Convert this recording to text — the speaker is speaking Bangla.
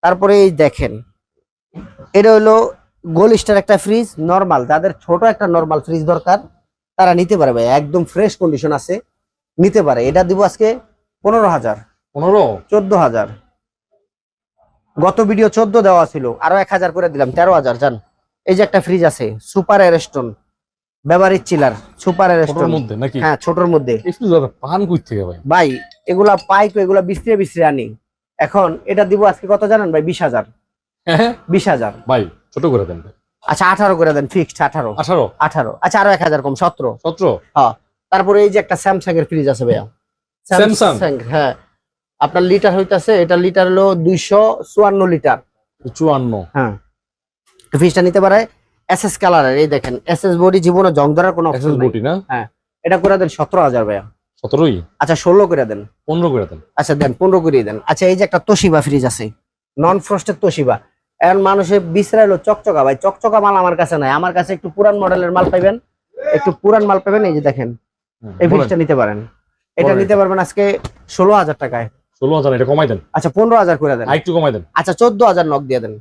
তারপরে এই দেখেন, এটা হলো গোল স্টার একটা ফ্রিজ নরমাল, যাদের ছোট একটা নরমাল ফ্রিজ দরকার তারা নিতে পারে ভাই, একদম ফ্রেশ কন্ডিশন আছে, নিতে পারে। এটা দিব আজকে 15,000, 14,000। গত ভিডিও 14 দেওয়া ছিল, আরো 1,000 করে দিলাম, 13,000 জান। এই যে একটা ফ্রিজ আছে সুপার এয়ারস্টোন বেভারেজ চিলার, সুপার এয়ারস্টোন মধ্যে নাকি? হ্যাঁ, ছোটর মধ্যে। একটু দাদা পান কই থেকে ভাই? ভাই এগুলা পাইক, এগুলা বিস্ত্রে বিস্ত্রে আনি। এখন এটা দিব আজকে কত জানেন ভাই? 20,000। 20,000 ভাই ছোট করে দেন ভাই। আচ্ছা 18 করে দেন, ফিক্সড 18। 18 আচ্ছা, আরো 1,000 কম, 17। হ্যাঁ। তারপরে এই যে একটা স্যামসাং এর ফ্রিজ আছে ভাইয়া, স্যামসাং। হ্যাঁ, আপনার লিটার হইতাছে, এটা লিটার হলো 254 লিটার। 54। হ্যাঁ, ফ্রিজটা নিতে পারে এসএস কালারের। এই দেখেন এসএস বডি, জীবনে জং ধরার কোনো অপশন নাই। বডি না? হ্যাঁ, এটা করে দেন 17,000 ভাইয়া। 17ই? আচ্ছা 16 করে দেন। 15 করে দেন। আচ্ছা দেন 15 করে দেন। আচ্ছা এই যে একটা তোশিবা ফ্রিজ আছে, নন ফ্রস্টেড তোশিবা। এখন মানুষের বিছরাইলো চকচকা, ভাই চকচকা মাল আমার কাছে নাই, আমার কাছে একটু পুরান মডেলের মাল পাইবেন, একটু পুরান মাল পাবেন। এই যে দেখেন এই ফ্রিজটা নিতে পারেন, এটা নিতে পারবেন আজকে 16,000 টাকায়। 16,000 এটা কমাই দেন। আচ্ছা 15,000 করে দেন। আরেকটু কমাই দেন। আচ্ছা 14,000 নক দিয়ে দেন।